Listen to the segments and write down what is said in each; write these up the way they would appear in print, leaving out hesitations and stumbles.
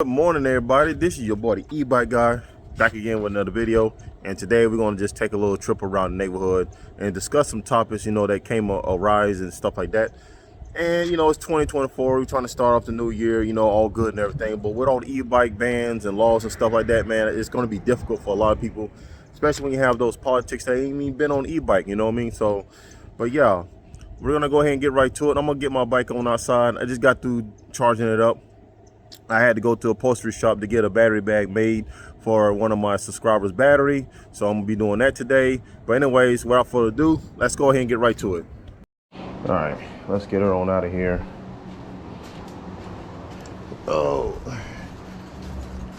Good morning, everybody. This is your boy, the E-bike guy, back again with another video. And today we're going to just take a little trip around the neighborhood and discuss some topics, that came arise and stuff like that. And, it's 2024. We're trying to start off the new year, all good and everything. But with all the e-bike bans and laws and stuff like that, man, it's going to be difficult for a lot of people, especially when you have those politics that ain't even been on e-bike, you know what I mean? So, but yeah, we're going to go ahead and get right to it. I'm going to get my bike on outside. I just got through charging it up. I had to go to a upholstery shop to get a battery bag made for one of my subscribers' battery. So I'm gonna be doing that today. But anyways, without further ado, let's go ahead and get right to it. All right, let's get her on out of here. Oh,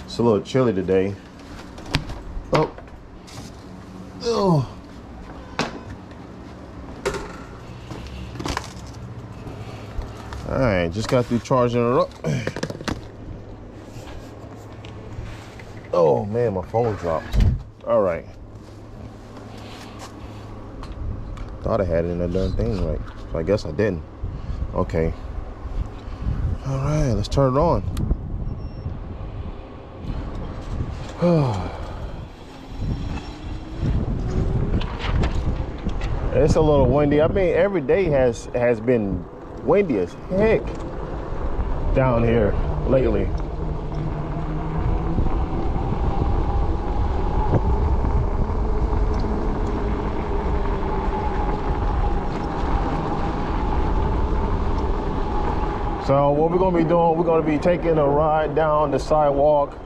it's a little chilly today. Oh. All right, just got through charging her up. Oh man, my phone dropped. All right. Thought I had it in that darn thing right. So I guess I didn't. Okay. All right, let's turn it on. It's a little windy. I mean, every day has been windy as heck down here lately. So what we're gonna be doing, we're gonna be taking a ride down the sidewalk,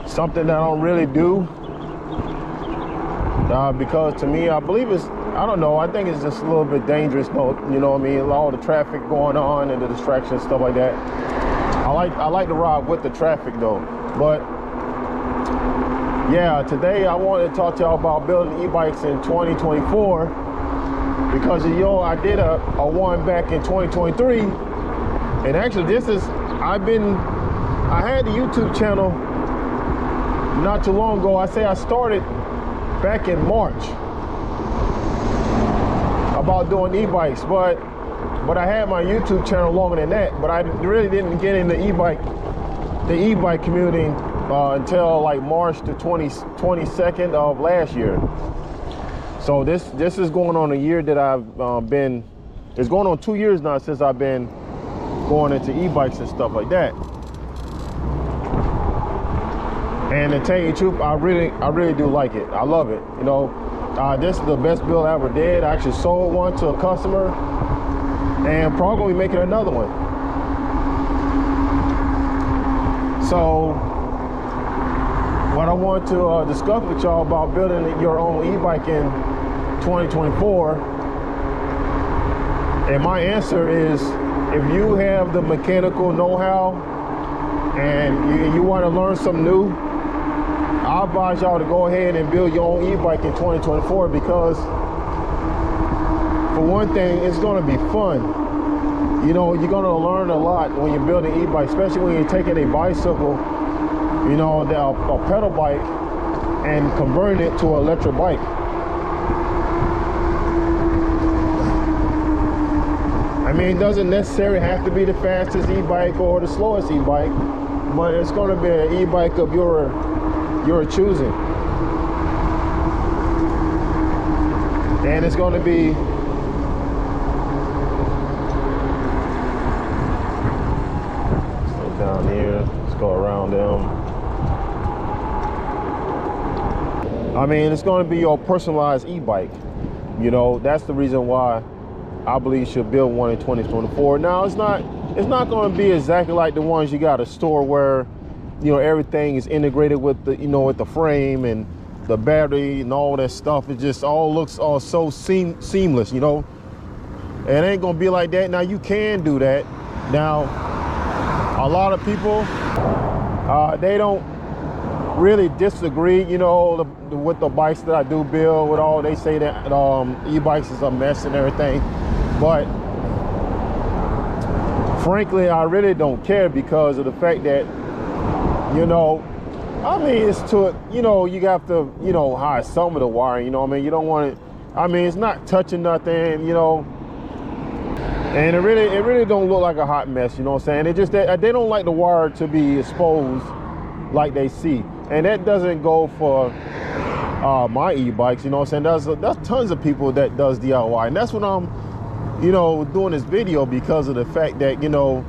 something that I don't really do. Because to me, I believe I don't know, I think it's just a little bit dangerous, you know what I mean? All the traffic going on and the distractions, stuff like that. I like to ride with the traffic though. But yeah, today I wanted to talk to y'all about building e-bikes in 2024 because I did a one back in 2023. And actually I had the YouTube channel not too long ago. I started back in March about doing e-bikes, but I had my YouTube channel longer than that, but I really didn't get in the e-bike community until like March the 22nd of last year. So this is going on a year that it's going on 2 years now since I've been going into e-bikes and stuff like that. And to tell you the truth, I really do like it. I love it. This is the best build I ever did. I actually sold one to a customer and probably making another one. So what I want to discuss with y'all about building your own e-bike in 2024, and my answer is, if you have the mechanical know-how and you want to learn something new, I advise y'all to go ahead and build your own e-bike in 2024 because, for one thing, it's going to be fun. You're going to learn a lot when you're building e-bike, especially when you're taking a bicycle, a pedal bike, and converting it to an electric bike. I mean, it doesn't necessarily have to be the fastest e-bike or the slowest e-bike, but it's going to be an e-bike of your choosing. And it's going to be down here. Let's go around them. I mean, it's going to be your personalized e-bike. That's the reason why I believe you should build one in 2024. Now, it's not going to be exactly like the ones you got at a store where, everything is integrated with the, with the frame and the battery and all that stuff. It just all looks so seamless, It ain't going to be like that. Now, you can do that. Now, a lot of people, they don't really disagree, with the bikes that I do build with all. They say that e-bikes is a mess and everything. But frankly, I really don't care because of the fact that, I mean, it's to, you have to, hide some of the wiring, You don't want it, it's not touching nothing, And it really don't look like a hot mess, you know what I'm saying? It just they don't like the wire to be exposed like they see. And that doesn't go for my e-bikes, you know what I'm saying? There's tons of people that does DIY, and that's what I'm, you know, doing this video, because of the fact that, you know,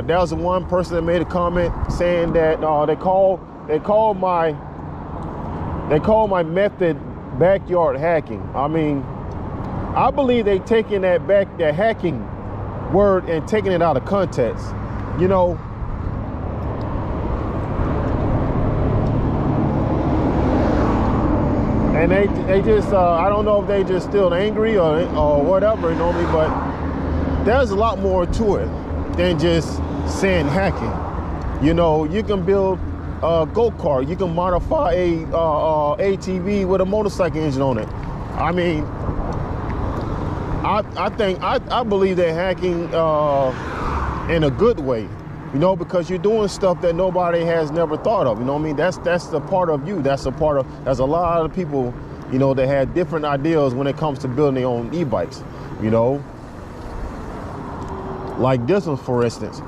there was one person that made a comment saying that they call my method backyard hacking. I mean, I believe they taking that hacking word and taking it out of context, you know. And they just, I don't know if they just still angry or whatever, you know what I mean? But there's a lot more to it than just saying hacking. You know, you can build a go-kart, you can modify a ATV with a motorcycle engine on it. I mean, I believe they're hacking in a good way, you know, because you're doing stuff that nobody has never thought of. You know what I mean? That's the part of you. There's a lot of people, you know, that have different ideas when it comes to building their own e-bikes, you know. Like this one, for instance,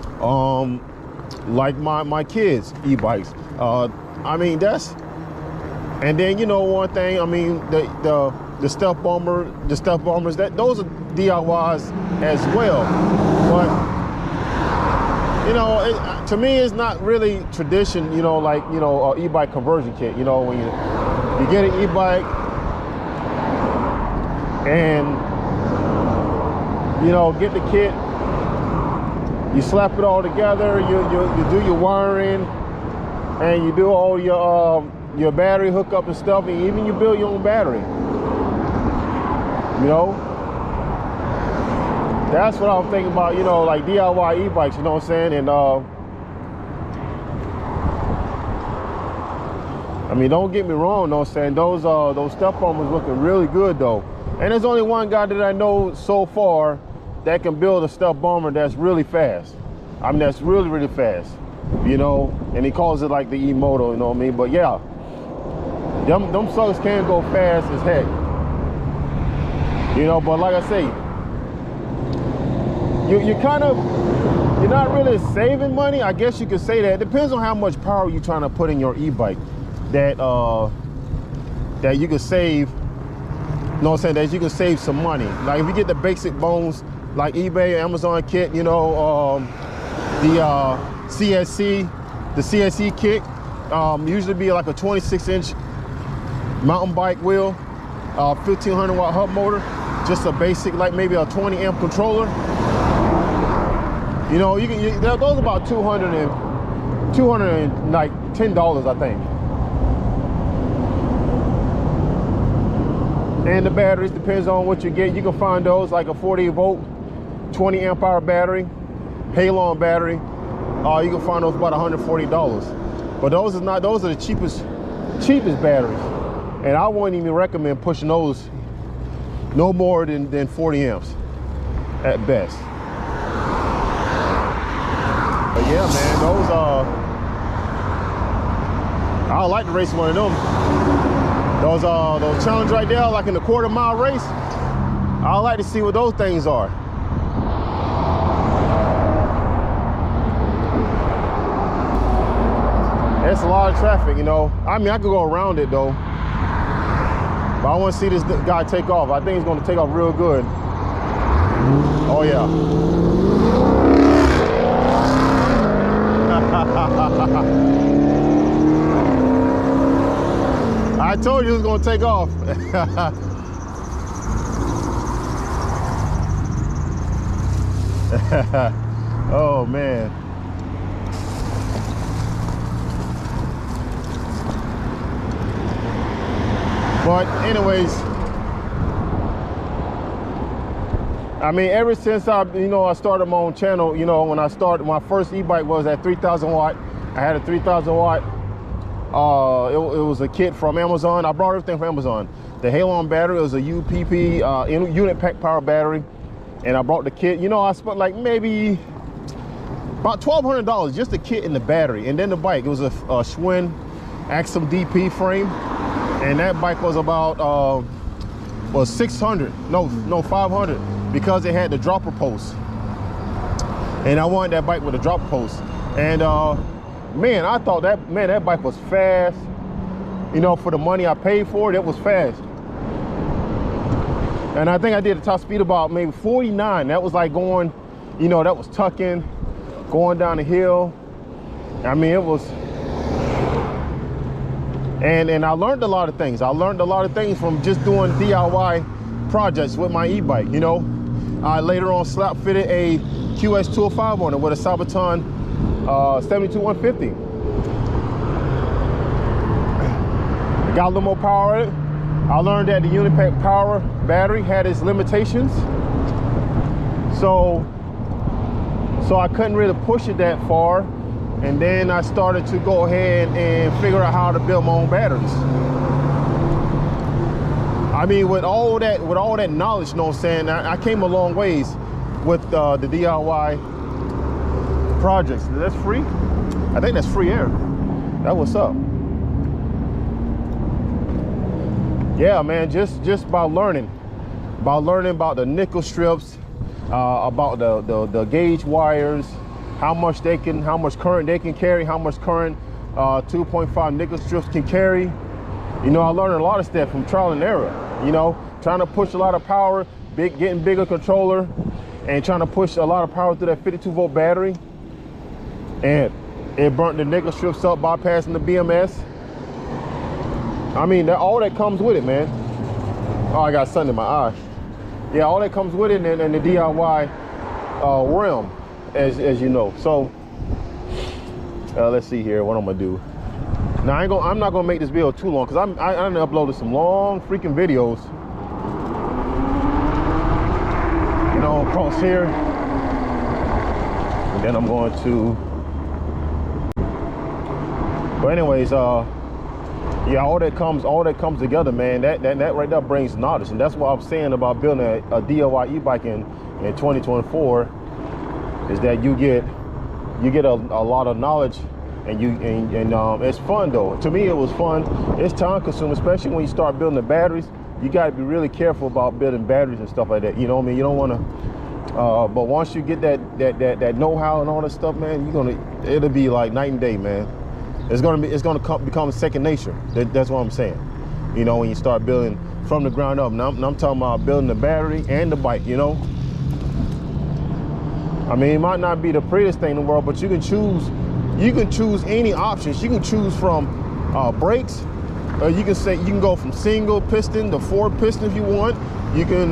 like my kids' e-bikes. I mean, and then, you know, one thing, I mean, the stealth bombers, those are DIYs as well. But, you know, to me, it's not really tradition, you know, like, you know, e-bike conversion kit. You know, when you get an e-bike and, you know, get the kit, you slap it all together, you do your wiring, and you do all your battery hookup and stuff, and even you build your own battery. You know, that's what I'm thinking about, you know, like DIY e-bikes, you know what I'm saying? And I mean, don't get me wrong, you know what I'm saying? Those stealth bombers looking really good though. And there's only one guy that I know so far that can build a stealth bomber that's really fast. I mean, that's really, really fast, you know, and he calls it like the E-moto, you know what I mean? But yeah, them suckers can go fast as heck. You know, but like I say, you're not really saving money. I guess you could say that. It depends on how much power you're trying to put in your e-bike that you could save, you know what I'm saying, that you can save some money. Like if you get the basic bones, like eBay, Amazon kit, you know, the CSC kit, usually be like a 26-inch mountain bike wheel, 1500 watt hub motor, just a basic, like maybe a 20 amp controller. You know, those are about $210, I think. And the batteries, depends on what you get. You can find those like a 48 volt, 20 amp hour battery, Halon battery. You can find those about $140. But those are the cheapest batteries. And I wouldn't even recommend pushing those no more than 40 amps at best. But yeah, man, those I like to race one of them. Those challenge right there, like in the quarter-mile race, I like to see what those things are. It's a lot of traffic, you know. I mean, I could go around it though, but I want to see this guy take off. I think he's going to take off real good. Oh yeah. I told you it was going to take off. Oh man. But anyways, I mean, ever since I started my own channel, you know, when I started, my first e-bike was at 3,000 watt. I had a 3,000 watt. It was a kit from Amazon. I brought everything from Amazon. The Halon battery was a UPP unit pack power battery, and I brought the kit. You know, I spent like maybe about $1,200 just the kit and the battery, and then the bike. It was a Schwinn Axum DP frame, and that bike was about was 600. No, 500. because it had the dropper post. And I wanted that bike with a dropper post. And man, I thought that bike was fast. You know, for the money I paid for it, it was fast. And I think I did a top speed about maybe 49. That was like going, you know, that was tucking, going down the hill. I mean, it was, and I learned a lot of things. I learned a lot of things from just doing DIY projects with my e-bike, you know. I later on slap fitted a QS205 on it with a Sabaton 72-150. Got a little more power in it. I learned that the Unipack power battery had its limitations. So I couldn't really push it that far. And then I started to go ahead and figure out how to build my own batteries. I mean, with all that knowledge, you know what I'm saying, I came a long ways with the DIY projects. That's free? I think that's free air. That's what's up. Yeah, man, just by learning about the nickel strips, about the gauge wires, how much current they can carry, how much current 2.5 nickel strips can carry. You know, I learned a lot of stuff from trial and error. You know, trying to push a lot of power, getting bigger controller, and trying to push a lot of power through that 52-volt battery. And it burnt the nickel strips up, bypassing the BMS. I mean, all that comes with it, man. Oh, I got something in my eye. Yeah, all that comes with it in the DIY realm, as you know. So let's see here what I'm gonna do. Now I'm not gonna make this video too long because I uploaded some long freaking videos. You know, across here, and then I'm going to. But anyways, yeah, all that comes together, man. That right there brings knowledge, and that's what I'm saying about building a DIY e-bike in 2024. Is that you get a lot of knowledge, and it's fun though. To me, it was fun. It's time consuming, especially when you start building the batteries. You got to be really careful about building batteries and stuff like that. You know what I mean? You don't want to. But once you get that know-how and all that stuff, man, it'll be like night and day, man. It's gonna become second nature. That's what I'm saying. You know, when you start building from the ground up. Now I'm talking about building the battery and the bike. You know, I mean, it might not be the prettiest thing in the world, but you can choose any options. You can choose from brakes, or you can go from single piston to 4 piston if you want. You can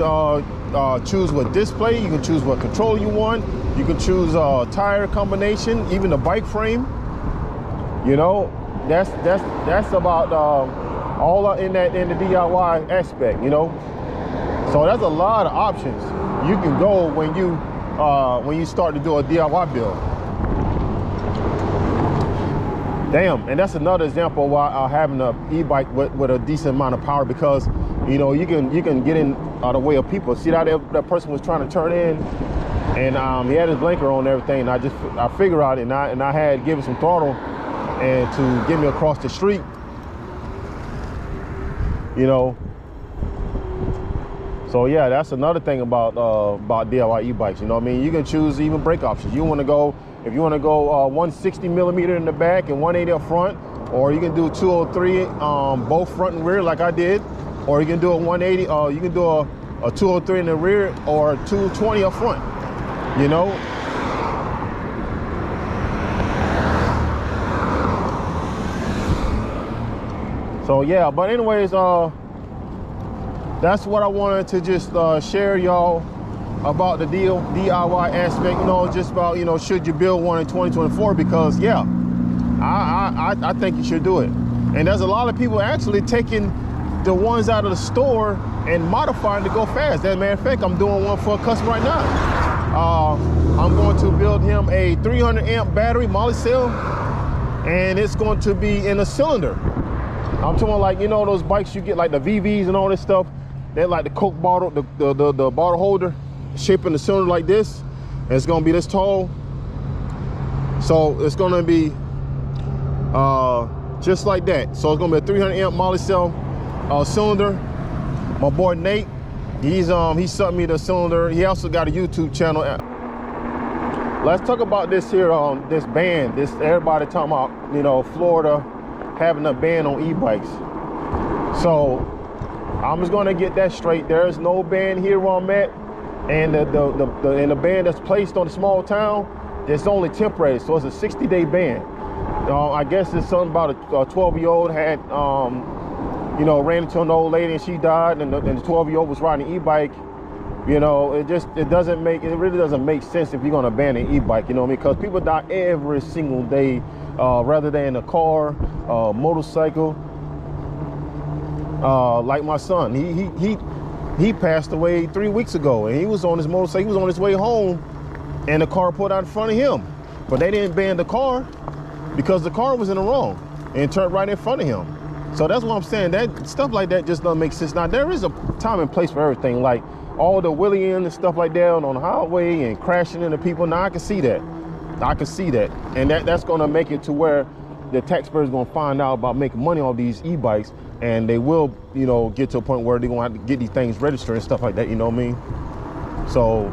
choose what display. You can choose what controller you want. You can choose tire combination, even the bike frame. You know, that's about all in the DIY aspect. You know, so there's a lot of options you can go when you start to do a DIY build. Damn, and that's another example of why having an e-bike with a decent amount of power, because you know you can get in the way of people. See that person was trying to turn in, and he had his blinker on and everything. And I figured out it, and I had given some throttle and to get me across the street. You know. So yeah, that's another thing about DIY e-bikes. You know what I mean? You can choose even brake options. If you want to go 160 millimeter in the back and 180 up front, or you can do 203 both front and rear like I did, or you can do a 180. You can do a 203 in the rear or 220 up front. You know. So yeah, but anyways, that's what I wanted to just share y'all about the DIY aspect. You know, just about, you know, should you build one in 2024? Because yeah, I think you should do it. And there's a lot of people actually taking the ones out of the store and modifying to go fast. As a matter of fact, I'm doing one for a customer right now. I'm going to build him a 300 amp battery molly cell, and it's going to be in a cylinder. I'm talking like, you know, those bikes you get like the VVs and all this stuff. They're like the Coke bottle, the bottle holder, shaping the cylinder like this. And it's gonna be this tall. So it's gonna be just like that. So it's gonna be a 300 amp molly cell cylinder. My boy Nate He sent me the cylinder. He also got a YouTube channel. Let's talk about this here this ban. This everybody talking about, you know, Florida having a ban on e-bikes. So I'm just gonna get that straight. There is no ban here where I'm at, and the ban that's placed on the small town, it's only temporary. So it's a 60-day ban. I guess it's something about a 12-year-old had you know, ran into an old lady and she died, and the 12-year-old was riding an e-bike. You know, it really doesn't make sense if you're gonna ban an e-bike, you know what I mean? Because people die every single day, rather than a car, motorcycle. Like my son, he passed away 3 weeks ago, and he was on his motorcycle. He was on his way home, and the car pulled out in front of him. But they didn't ban the car because the car was in the wrong and turned right in front of him. So that's what I'm saying. That stuff like that just doesn't make sense. Now there is a time and place for everything, like all the wheeling and stuff like that on the highway and crashing into people. Now I can see that. I can see that, and that's going to make it to where the taxpayers going to find out about making money on these e-bikes, and they will, you know, get to a point where they're going to have to get these things registered and stuff like that. You know what I mean? So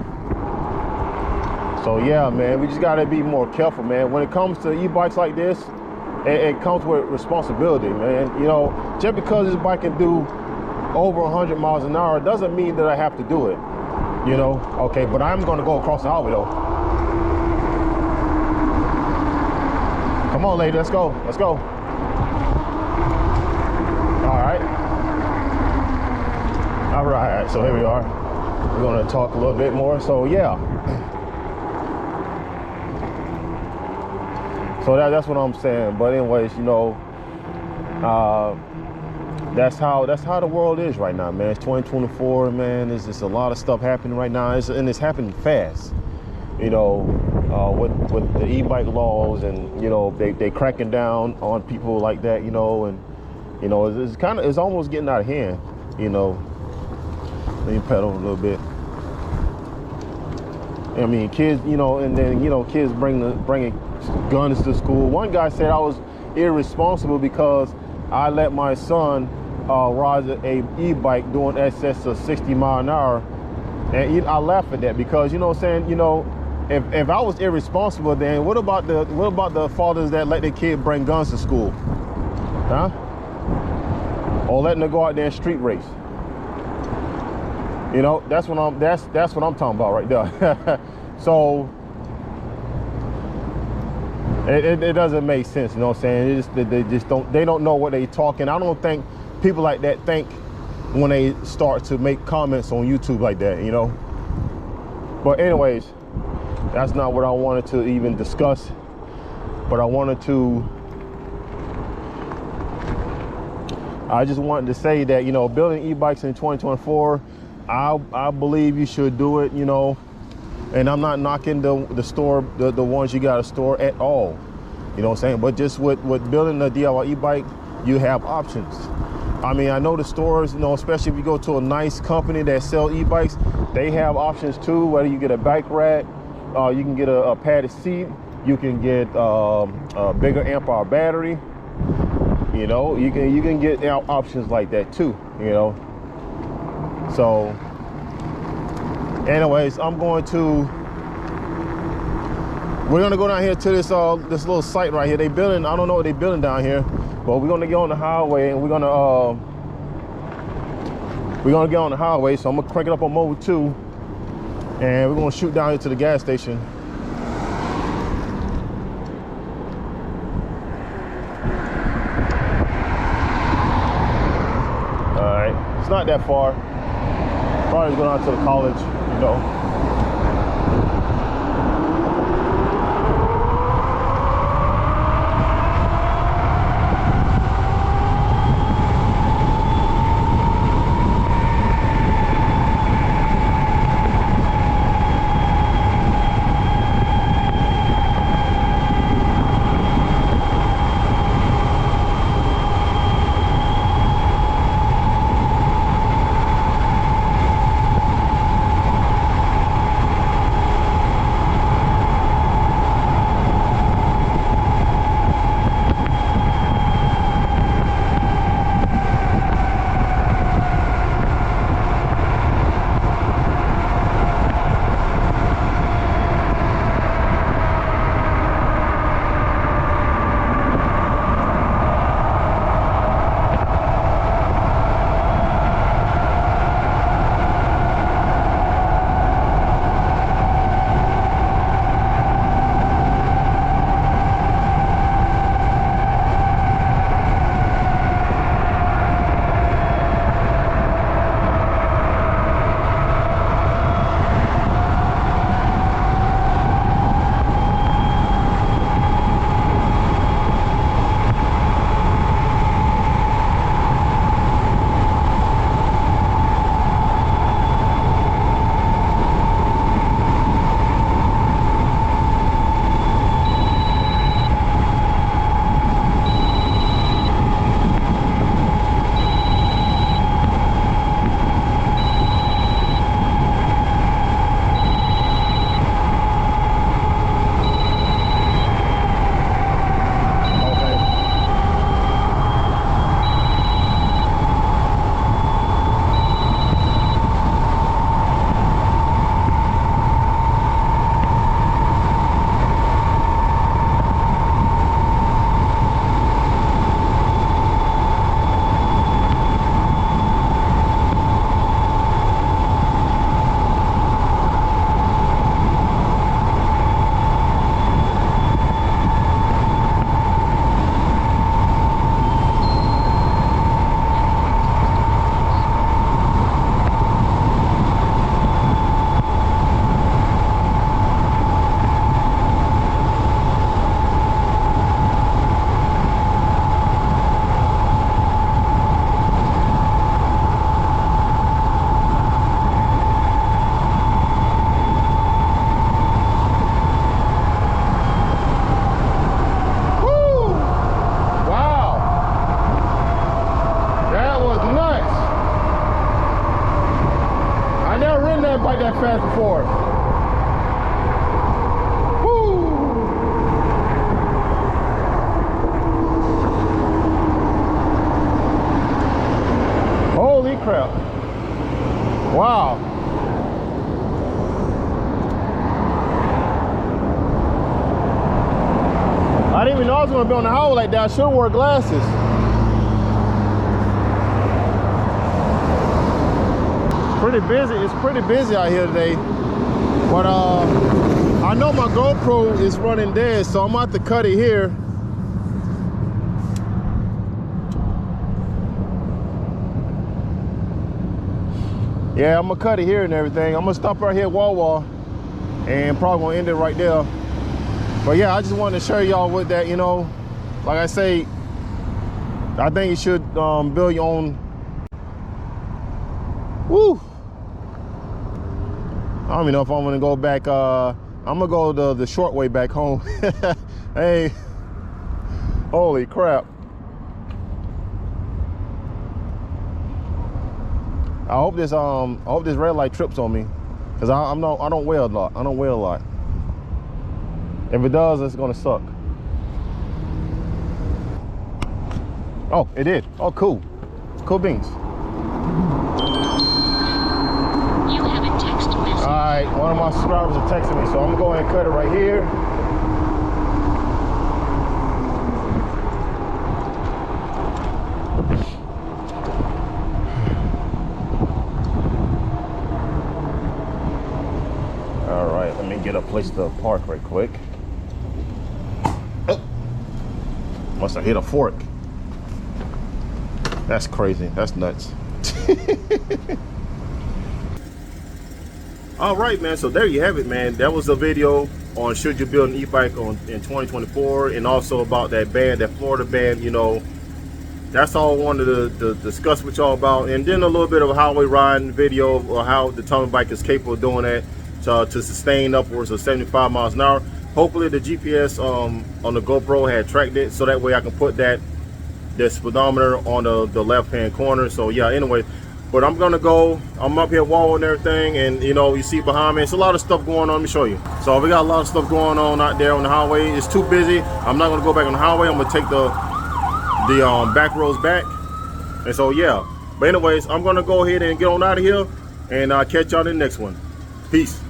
yeah, man, we just got to be more careful, man. When it comes to e-bikes like this, it comes with responsibility, man. You know, just because this bike can do over 100 miles an hour doesn't mean that I have to do it, you know? Okay, but I'm going to go across the highway though. Come on, lady, let's go, let's go. All right, so here we are. We're going to talk a little bit more. So yeah, so that's what I'm saying. But anyways, you know, that's how the world is right now, man. It's 2024, man. There's just a lot of stuff happening right now, and it's happening fast. You know, with the e-bike laws, and you know, they cracking down on people like that. You know, and you know, it's almost getting out of hand. You know, let me pedal a little bit. I mean, kids, you know, and then you know, kids bringing guns to school. One guy said I was irresponsible because I let my son ride a e-bike doing excess of 60 miles an hour, and I laugh at that because, you know what I'm saying, you know, if I was irresponsible, then what about the fathers that let their kid bring guns to school, huh? Or letting them go out there and street race? You know, that's what I'm talking about right there. So it doesn't make sense, you know what I'm saying? They don't know what they talking. I don't think people like that think when they start to make comments on YouTube like that, you know. But anyways, that's not what I wanted to even discuss. But I just wanted to say that, you know, building e-bikes in 2024, I believe you should do it, you know. And I'm not knocking the ones you got to store at all, you know what I'm saying? But just with building a DIY e-bike, you have options. I mean, I know the stores, you know, especially if you go to a nice company that sell e-bikes, they have options too, whether you get a bike rack, you can get a padded seat, you can get a bigger amp hour battery, you know, you can get options like that too, you know. So anyways, we're gonna go down here to this little site right here. They building, I don't know what they building down here, but we're gonna get on the highway, and we're gonna get on the highway. So I'm gonna crank it up on mode 2, and we're gonna shoot down here to the gas station. All right, it's not that far. Probably go down to the college, you know. that fast before. Woo! Holy crap. Wow. I didn't even know I was going to be on the highway like that. I should have wore glasses. Pretty busy. It's pretty busy out here today. But I know my GoPro is running dead, so I'm going to have to cut it here. Yeah, I'm going to cut it here and everything. I'm going to stop right here at Wawa and probably going to end it right there. But yeah, I just wanted to share y'all with that, you know. Like I say, I think you should build your own. Woo! I don't even know if I'm gonna go back. I'm gonna go the short way back home. Hey, holy crap! I hope this red light trips on me, cause I don't wear a lot. I don't wear a lot. If it does, it's gonna suck. Oh, it did. Oh, cool. Cool beans. You have a text message. All right, one of my subscribers are texting me, so I'm gonna go ahead and cut it right here. All right, let me get a place to park right quick. Oh, must have hit a fork. That's crazy. That's nuts. All right, man. So there you have it, man. That was a video on should you build an e-bike in 2024, and also about that band, that Florida band. You know, that's all I wanted to discuss with y'all about, and then a little bit of a highway riding video or how the Tommebike is capable of doing that to sustain upwards of 75 miles an hour. Hopefully the GPS on the GoPro had tracked it, so that way I can put that speedometer on the left hand corner. So yeah, anyway, but I'm gonna go. I'm up here wall and everything, and you know, you see behind me, it's a lot of stuff going on. Let me show you. So we got a lot of stuff going on out there on the highway. It's too busy. I'm not gonna go back on the highway. I'm gonna take the back roads back. And so yeah, but anyways, I'm gonna go ahead and get on out of here, and I'll catch y'all in the next one. Peace.